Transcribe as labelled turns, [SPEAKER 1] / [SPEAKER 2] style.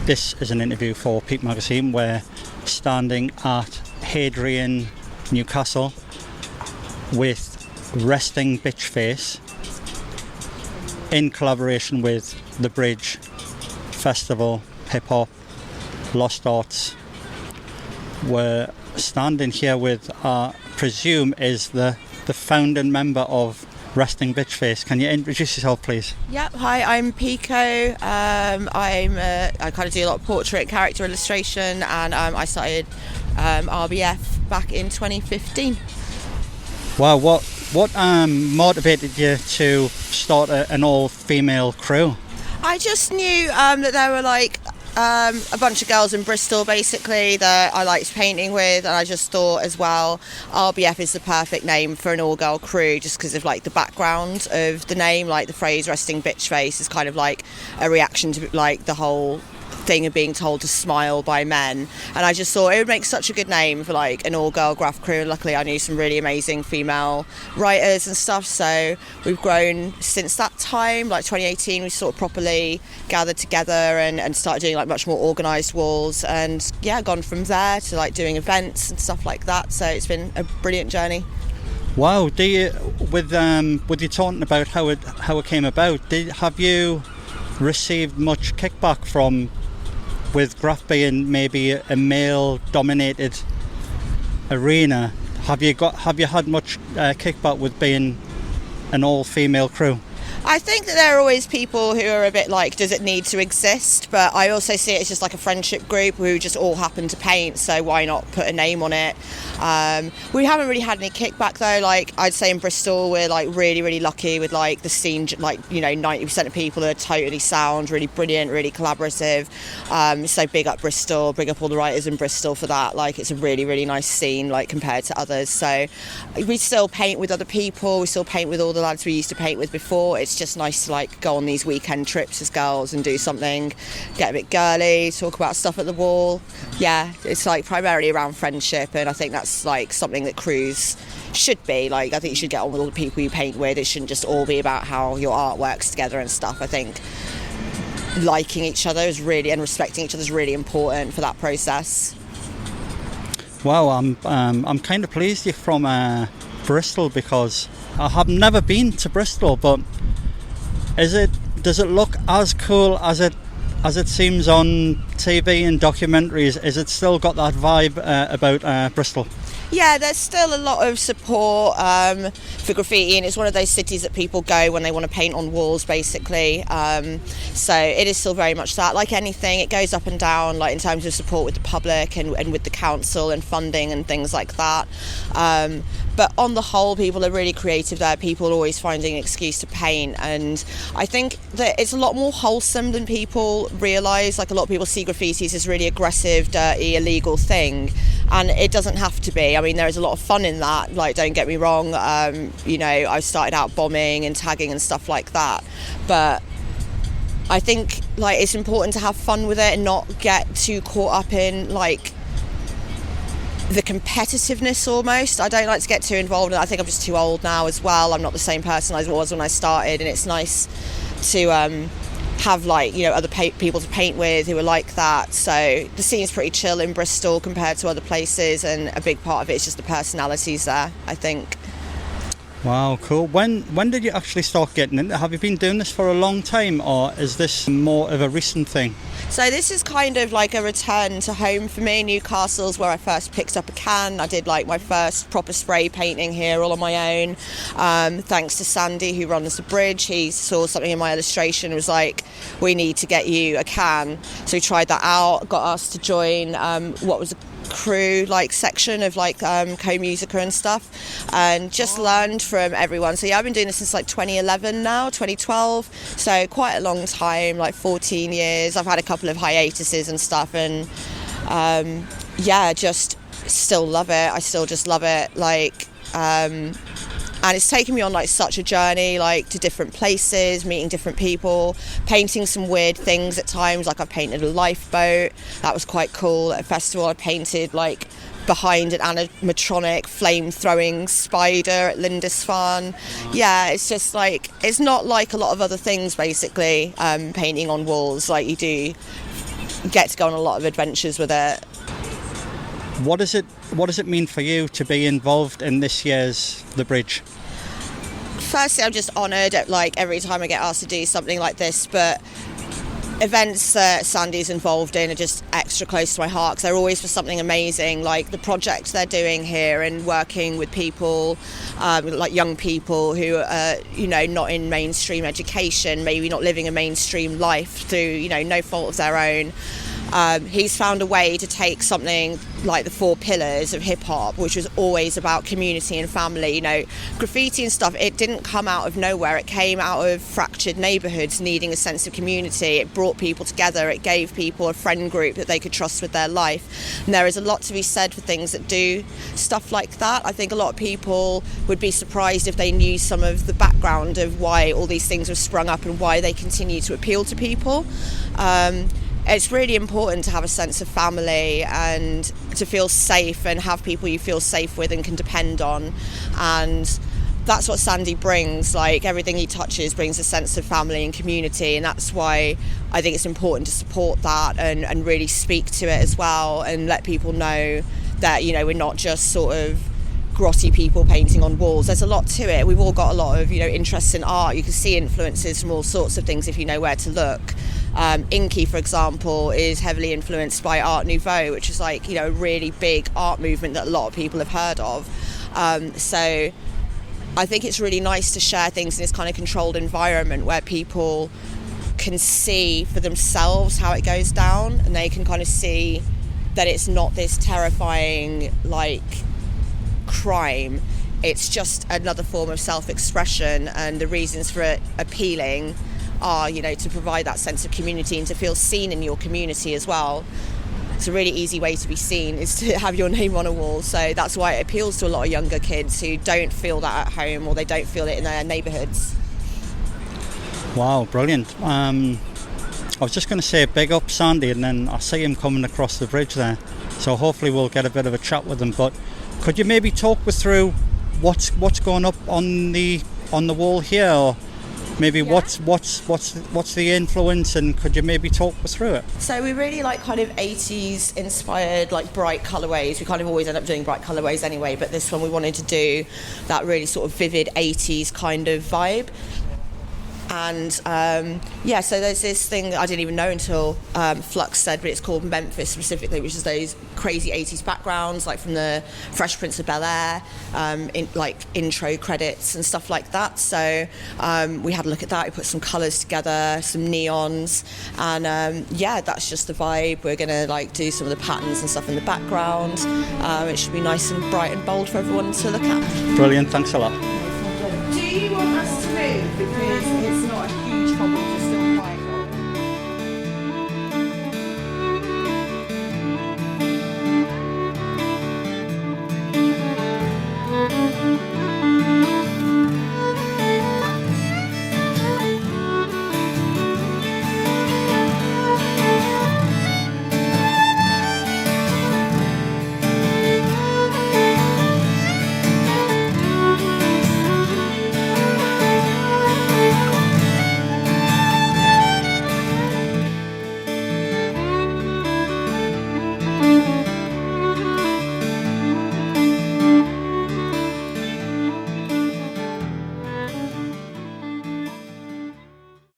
[SPEAKER 1] This is an interview for Peep-magazine. We're standing at Hadrian, Newcastle with Resting Bitch Face in collaboration with The Bridge Festival, Hip Hop, Lost Arts. We're standing here with, I presume, is the founding member of Resting Bitch Face. Can you introduce yourself, please?
[SPEAKER 2] Yep. Hi, I'm Pekoe. I kind of do a lot of portrait character illustration, and I started RBF back in 2015.
[SPEAKER 1] Wow, what motivated you to start an all-female crew?
[SPEAKER 2] I just knew that there were a bunch of girls in Bristol basically that I liked painting with, and I just thought as well RBF is the perfect name for an all-girl crew just because of the background of the name. The phrase resting bitch face is kind of like a reaction to the whole thing of being told to smile by men, and I just thought it would make such a good name for an all-girl graph crew. Luckily I knew some really amazing female writers and stuff, so we've grown since that time. 2018 we sort of properly gathered together and started doing much more organised walls, and gone from there to doing events and stuff like that, so it's been a brilliant journey.
[SPEAKER 1] Wow. Do you, with you talking about how it came about, have you received much kickback from, with graph being maybe a male-dominated arena, have you had much kickback with being an all-female crew?
[SPEAKER 2] I think that there are always people who are a bit does it need to exist? But I also see it as just a friendship group who just all happen to paint, so why not put a name on it? We haven't really had any kickback though. I'd say in Bristol we're really, really lucky with the scene. 90% of people are totally sound, really brilliant, really collaborative. So big up Bristol, big up all the writers in Bristol for that. It's a really, really nice scene compared to others. So we still paint with other people. We still paint with all the lads we used to paint with before. It's just nice to go on these weekend trips as girls and do something, get a bit girly, talk about stuff at the wall. Yeah, it's primarily around friendship, and I think that's something that crews should be. I think you should get on with all the people you paint with. It shouldn't just all be about how your art works together and stuff. I think liking each other is really, and respecting each other is really important for that process.
[SPEAKER 1] Wow, I'm kind of pleased you're from Bristol, because I have never been to Bristol, but does it look as cool as it seems on TV and documentaries? Is it still got that vibe about Bristol?
[SPEAKER 2] Yeah, there's still a lot of support for graffiti, and it's one of those cities that people go when they want to paint on walls, basically. So it is still very much that. Like anything, it goes up and down, in terms of support with the public and with the council and funding and things like that. But on the whole, people are really creative there. People are always finding an excuse to paint, and I think that it's a lot more wholesome than people realise. A lot of people see graffiti as this really aggressive, dirty, illegal thing, and it doesn't have to be. I mean, there is a lot of fun in that, don't get me wrong. I started out bombing and tagging and stuff like that, but I think it's important to have fun with it and not get too caught up in the competitiveness almost. I don't like to get too involved, and I think I'm just too old now as well. I'm not the same person I was when I started, and it's nice to have other people to paint with who are like that. So the scene's pretty chill in Bristol compared to other places, and a big part of it is just the personalities there, I think.
[SPEAKER 1] Wow, cool. When did you actually start getting into it? Have you been doing this for a long time, or is this more of a recent thing?
[SPEAKER 2] So this is kind of a return to home for me. Newcastle's where I first picked up a can. I did my first proper spray painting here all on my own. Thanks to Sandy, who runs The Bridge. He saw something in my illustration and was like, we need to get you a can. So we tried that out, got us to join what was a crew section of co-musica and stuff, and just learned from everyone. So I've been doing this since 2011 now, 2012, so quite a long time, 14 years. I've had a couple of hiatuses and stuff, and just still love it. I still just love it, and it's taken me on such a journey, to different places, meeting different people, painting some weird things at times. I've painted a lifeboat. That was quite cool. At a festival I painted behind an animatronic flame-throwing spider at Lindisfarne. Yeah, it's just it's not like a lot of other things basically, painting on walls. You do get to go on a lot of adventures with it.
[SPEAKER 1] What does it mean for you to be involved in this year's The Bridge?
[SPEAKER 2] Firstly, I'm just honoured at like every time I get asked to do something like this, but events that Sandy's involved in are just extra close to my heart because they're always for something amazing, like the projects they're doing here and working with people, like young people who are, not in mainstream education, maybe not living a mainstream life through, no fault of their own. He's found a way to take something like the 4 pillars of hip-hop, which was always about community and family. Graffiti and stuff, it didn't come out of nowhere. It came out of fractured neighbourhoods needing a sense of community. It brought people together. It gave people a friend group that they could trust with their life. And there is a lot to be said for things that do stuff like that. I think a lot of people would be surprised if they knew some of the background of why all these things have sprung up and why they continue to appeal to people. It's really important to have a sense of family and to feel safe and have people you feel safe with and can depend on. And that's what Sandy brings. Like, everything he touches brings a sense of family and community, and that's why I think it's important to support that and really speak to it as well and let people know that, we're not just sort of grotty people painting on walls. There's a lot to it. We've all got a lot of, interests in art. You can see influences from all sorts of things if you know where to look. Inky, for example, is heavily influenced by Art Nouveau, which is like, a really big art movement that a lot of people have heard of. So I think it's really nice to share things in this kind of controlled environment where people can see for themselves how it goes down, and they can kind of see that it's not this terrifying, crime. It's just another form of self-expression, and the reasons for it appealing are, to provide that sense of community and to feel seen in your community as well. It's a really easy way to be seen, is to have your name on a wall. So that's why it appeals to a lot of younger kids who don't feel that at home, or they don't feel it in their neighbourhoods.
[SPEAKER 1] Wow, brilliant. I was just going to say big up Sandy, and then I see him coming across the bridge there. So hopefully we'll get a bit of a chat with him. But could you maybe talk us through what's going up on the wall here, or maybe what's the influence, and could you maybe talk us through it?
[SPEAKER 2] So we really like kind of 80s inspired, bright colourways. We kind of always end up doing bright colourways anyway, but this one we wanted to do that really sort of vivid 80s kind of vibe. And so there's this thing that I didn't even know until Flux said, but it's called Memphis specifically, which is those crazy 80s backgrounds, like from the Fresh Prince of Bel-Air, intro credits and stuff like that. So we had a look at that. We put some colours together, some neons, and that's just the vibe. We're gonna do some of the patterns and stuff in the background. It should be nice and bright and bold for everyone to look at.
[SPEAKER 1] Brilliant, thanks a lot.
[SPEAKER 2] Do you want us to move? Because it's not